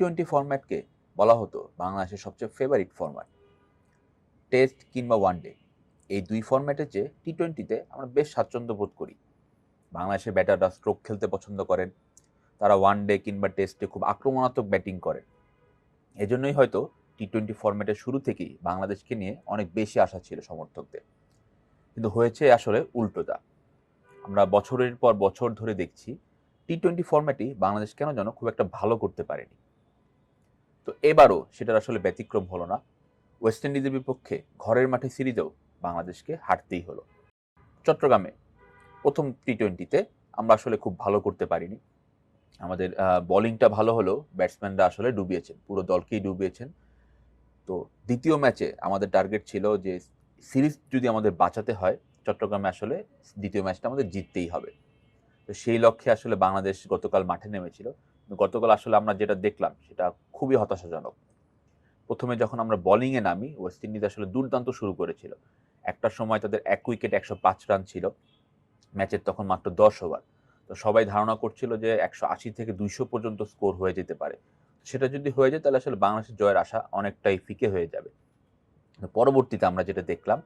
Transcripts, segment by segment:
টি-20 ফরম্যাটকে বলা হতো বাংলাদেশের সবচেয়ে ফেভারিট ফরম্যাট। টেস্ট কিংবা ওয়ানডে এই দুই ফরম্যাটের চেয়ে টি-20তে আমরা বেশ স্বাচ্ছন্দ্য বোধ করি। বাংলাদেশের ব্যাটাররা স্ট্রোক খেলতে পছন্দ করেন, তারা ওয়ানডে কিংবা টেস্টে খুব আক্রমণাত্মক ব্যাটিং করেন। এজন্যই হয়তো টি-20 ফরম্যাটের শুরু থেকেই বাংলাদেশকে নিয়ে অনেক বেশি আশা ছিল সমর্থকদের। কিন্তু হয়েছে আসলে উল্টোটা। আমরা বছরের পর বছর ধরে দেখছি টি-20 ফরম্যাটই বাংলাদেশ কেন যেন খুব একটা ভালো করতে পারেনি। তো এবারও সেটার আসলে ব্যতিক্রম হলো না। ওয়েস্ট ইন্ডিজের বিপক্ষে ঘরের মাঠে সিরিজেও বাংলাদেশকে হারতেই হলো। চট্টগ্রামে প্রথম টি-20তে আমরা আসলে খুব ভালো করতে পারিনি। আমাদের বোলিংটা ভালো হলেও ব্যাটসম্যানরা আসলে ডুবিয়েছেন, পুরো দলকেই ডুবিয়েছেন। তো দ্বিতীয় ম্যাচে আমাদের টার্গেট ছিল যে সিরিজ যদি আমাদের বাঁচাতে হয়, চট্টগ্রামে আসলে দ্বিতীয় ম্যাচটা আমাদের জিততেই হবে। তো সেই লক্ষ্যে আসলে বাংলাদেশ গতকাল মাঠে নেমেছিল। গতকাল আসলে আমরা যেটা দেখলাম সেটা খুবই হতাশাজনক। প্রথমে যখন আমরা বোলিংয়ে নামি, ওয়েস্ট ইন্ডিজ আসলে দুর্দান্ত শুরু করেছিল। একটা সময় তাদের 1 উইকেট 105 রান ছিল, ম্যাচের তখন মাত্র 10 ওভার। তো সবাই ধারণা করছিল যে 180 থেকে 200 পর্যন্ত স্কোর হয়ে যেতে পারে। সেটা যদি হয়ে যায় তাহলে আসলে বাংলাদেশের জয়ের আশা অনেকটাই ফিকে হয়ে যাবে। পরবর্তীতে আমরা যেটা দেখলাম,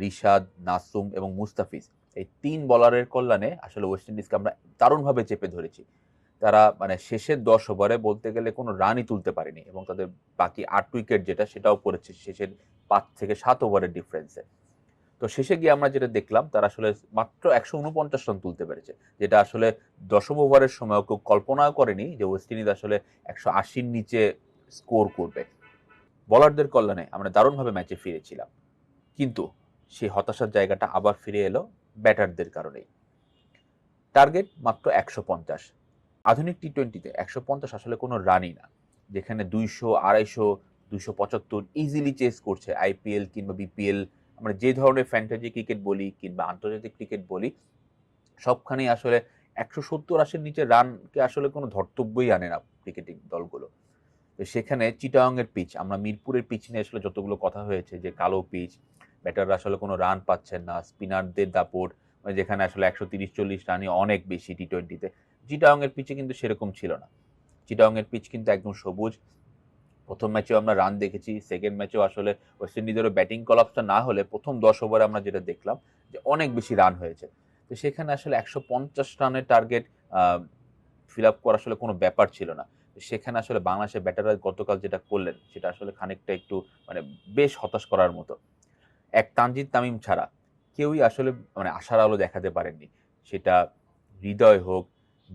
রিশাদ, নাসুম এবং মুস্তাফিজ এই 3 বোলারের কল্যাণে আসলে ওয়েস্ট ইন্ডিজকে আমরা দারুণভাবে চেপে ধরেছি। তারা মানে শেষের 10 ওভারে বলতে গেলে কোনো রানই তুলতে পারেনি এবং তাদের বাকি 8 উইকেট যেটা সেটাও পড়েছে শেষের 5 থেকে 7 ওভারের ডিফারেন্সে। তো শেষে গিয়ে আমরা যেটা দেখলাম তারা আসলে মাত্র 149 রান তুলতে পেরেছে, যেটা আসলে দশম ওভারের সময় কেউ কল্পনাও করেনি যে ওয়েস্ট ইন্ডিজ আসলে 180-র নিচে স্কোর করবে। বোলারদের কল্যাণে আমরা দারুণভাবে ম্যাচে ফিরেছিলাম, কিন্তু সেই হতাশার জায়গাটা আবার ফিরে এলো ব্যাটারদের কারণেই। টার্গেট মাত্র 150। আধুনিক টি-20তে 150 আসলে কোনো রানই না, যেখানে 200, 250, 275 ইজিলি চেস করছে আইপিএল কিংবা বিপিএল। আমরা যে ধরনের ফ্যান্টাজি ক্রিকেট বলি কিংবা আন্তর্জাতিক ক্রিকেট বলি, সবখানেই আসলে 170-80-র নিচে রানকে আসলে কোনো ধর্তব্যই আনে না ক্রিকেটিং দলগুলো। তো সেখানে চিটাগংয়ের পিচ, আমরা মিরপুরের পিচ নিয়ে আসলে যতগুলো কথা হয়েছে যে কালো পিচ, ব্যাটাররা আসলে কোনো রান পাচ্ছেন না, স্পিনারদের দাপট, মানে যেখানে আসলে 130-40 রানই অনেক বেশি টি-20তে। চিটাগংয়ের পিচে কিন্তু সেরকম ছিল না। চিটাগংয়ের পিচ কিন্তু একদম সবুজ। প্রথম ম্যাচেও আমরা রান দেখেছি, সেকেন্ড ম্যাচেও আসলে ওয়েস্ট ইন্ডিজেরও ব্যাটিং কলাপসটা না হলে প্রথম 10 ওভারে আমরা যেটা দেখলাম যে অনেক বেশি রান হয়েছে। তো সেখানে আসলে 150 রানের টার্গেট ফিল আপ করা আসলে কোনো ব্যাপার ছিল না। সেখানে আসলে বাংলাদেশের ব্যাটাররা গতকাল যেটা করলেন সেটা আসলে খানিকটা একটু মানে বেশ হতাশ করার মতো। এক তানজিদ তামিম ছাড়া কেউই আসলে মানে আশার আলো দেখাতে পারেননি। সেটা হৃদয় হোক,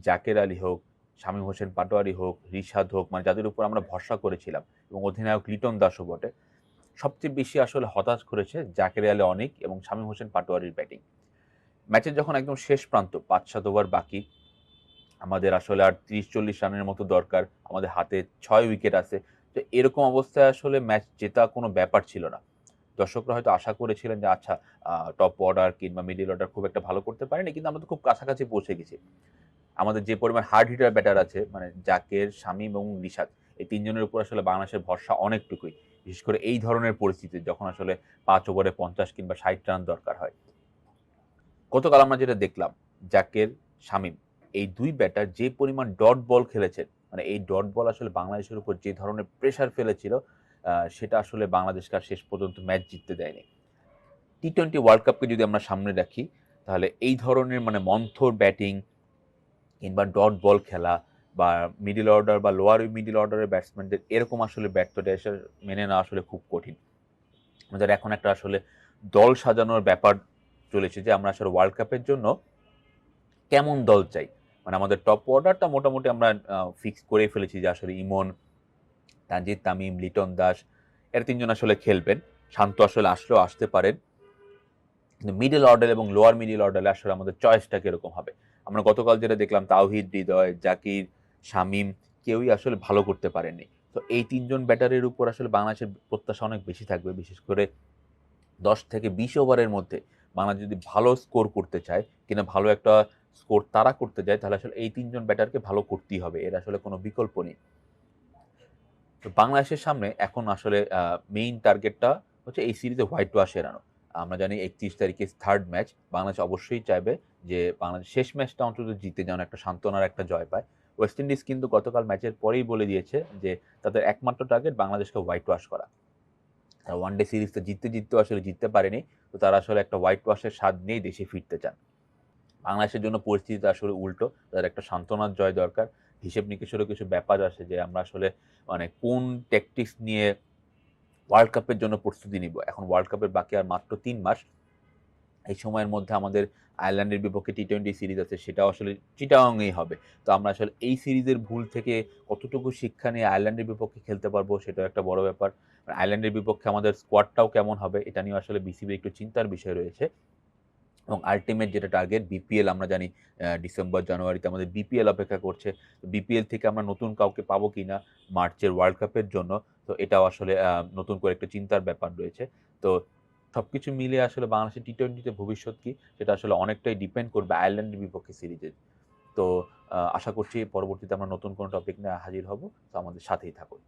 জাকের আলী হোক, শামীম হোসেন পাটোয়ারি হোক, রিশাদ হোক, মানে যাদের উপর আমরা ভরসা করেছিলাম এবং অধিনায়ক লিটন দাসও বটে। সবচেয়ে বেশি আসলে হতাশ করেছে জাকের আলী অনিক এবং শামীম হোসেন পাটোয়ারির ব্যাটিং। ম্যাচের যখন একদম শেষ প্রান্ত, 5-7 ওভার বাকি, আমাদের আসলে আর 30-40 রানের মতো দরকার, আমাদের হাতে 6 উইকেট আছে। তো এরকম অবস্থায় আসলে ম্যাচ জেতা কোনো ব্যাপার ছিল না। দর্শকরা হয়তো আশা করেছিলেন যে আচ্ছা, টপ অর্ডার কিংবা মিডল অর্ডার খুব একটা ভালো করতে পারেনি, কিন্তু আমরা তো খুব কাছাকাছি পৌঁছে গেছি। আমাদের যে পরিমাণ হার্ড হিটার ব্যাটার আছে, মানে জাকের, শামীম এবং রিশাদ, এই 3 জনের উপর আসলে বাংলাদেশের ভরসা অনেকটুকুই। বিশেষ করে এই ধরনের পরিস্থিতি যখন আসলে 5 ওভারে 50 কিংবা 60 রান দরকার হয়। গতকাল আমরা যেটা দেখলাম, জাকের, শামীম এই 2 ব্যাটার যে পরিমাণ ডট বল খেলেছেন, মানে এই ডট বল আসলে বাংলাদেশের উপর যে ধরনের প্রেশার ফেলেছিল, সেটা আসলে বাংলাদেশকে আর শেষ পর্যন্ত ম্যাচ জিততে দেয়নি। টি-20 ওয়ার্ল্ড কাপকে যদি আমরা সামনে রাখি, তাহলে এই ধরনের মানে মন্থর ব্যাটিং কিংবা ডট বল খেলা বা মিডল অর্ডার বা লোয়ার মিডল অর্ডারের ব্যাটসম্যানদের এরকম আসলে ব্যর্থতা এসে মেনে নেওয়া আসলে খুব কঠিন। আমাদের এখন একটা আসলে দল সাজানোর ব্যাপার চলেছে যে আমরা আসলে ওয়ার্ল্ড কাপের জন্য কেমন দল চাই। মানে আমাদের টপ অর্ডারটা মোটামুটি আমরা ফিক্স করে ফেলেছি যে আসলে ইমন, তানজিদ তামিম, লিটন দাস এর 3 জন আসলে খেলবেন। শান্ত আসলে আসলেও আসতে পারেন। কিন্তু মিডল অর্ডার এবং লোয়ার মিডল অর্ডারে আসলে আমাদের চয়েসটা কিরকম হবে। আমরা গতকাল যেটা দেখলাম, তাওহিদ, হৃদয়, জাকির, শামীম কেউই আসলে ভালো করতে পারেননি। তো এই 3 জন ব্যাটারের উপর আসলে বাংলাদেশের প্রত্যাশা অনেক বেশি থাকবে। বিশেষ করে 10 থেকে 20 ওভারের মধ্যে বাংলাদেশ যদি ভালো স্কোর করতে চায় কিংবা ভালো একটা স্কোর তারা করতে যায়, তাহলে আসলে এই 3 জন ব্যাটারকে ভালো করতেই হবে। এর আসলে কোনো বিকল্প নেই। তো বাংলাদেশের সামনে এখন আসলে মেইন টার্গেটটা হচ্ছে এই সিরিজে হোয়াইট ওয়াশ এড়ানো। আমরা জানি 31 তারিখে থার্ড ম্যাচ। বাংলাদেশ অবশ্যই চাইবে যে বাংলাদেশ শেষ ম্যাচটা অন্তত জিতে যেন একটা সান্ত্বনার একটা জয় পায়। ওয়েস্ট ইন্ডিজ কিন্তু গতকাল ম্যাচের পরেই বলে দিয়েছে যে তাদের একমাত্র টার্গেট বাংলাদেশকে হোয়াইট ওয়াশ করা। ওয়ানডে সিরিজটা জিততেও আসলে জিততে পারেনি, তো তারা আসলে একটা হোয়াইট ওয়াশের স্বাদ নিয়েই দেশে ফিরতে চান। বাংলাদেশের জন্য পরিস্থিতিটা আসলে উল্টো, তাদের একটা সান্ত্বনার জয় দরকার। হিসেব নিকেশেরও কিছু ব্যাপার আছে যে আমরা আসলে মানে কোন ট্যাকটিক্স নিয়ে ওয়ার্ল্ড কাপের জন্য প্রস্তুতি নিব। এখন ওয়ার্ল্ড কাপের বাকি আর মাত্র ৩ মাস। এই সময়ের মধ্যে আমাদের আয়ারল্যান্ডের বিপক্ষে টি-20 সিরিজ আছে, সেটাও আসলে চিটাগংয়েই হবে। তো আমরা আসলে এই সিরিজের ভুল থেকে কতটুকু শিক্ষা নিয়ে আয়ারল্যান্ডের বিপক্ষে খেলতে পারবো সেটাও একটা বড় ব্যাপার। আয়ারল্যান্ডের বিপক্ষে আমাদের স্কোয়াডটাও কেমন হবে এটা নিয়েও আসলে বিসিবির একটু চিন্তার বিষয় রয়েছে। এবং আল্টিমেট যেটা টার্গেট বিপিএল, আমরা জানি ডিসেম্বর জানুয়ারিতে আমাদের বিপিএল অপেক্ষা করছে। তো বিপিএল থেকে আমরা নতুন কাউকে পাবো কিনা মার্চের ওয়ার্ল্ড কাপের জন্য, তো এটাও আসলে নতুন করে একটা চিন্তার ব্যাপার রয়েছে। তো সবকিছু মিলিয়ে আসলে বাংলাদেশের টি-20তে ভবিষ্যৎ কি সেটা আসলে অনেকটাই ডিপেন্ড করবে আয়ারল্যান্ডের বিপক্ষে সিরিজে। তো আশা করছি পরবর্তীতে আমরা নতুন কোনো টপিক নিয়ে হাজির হব। তো আমাদের সাথেই থাকুন।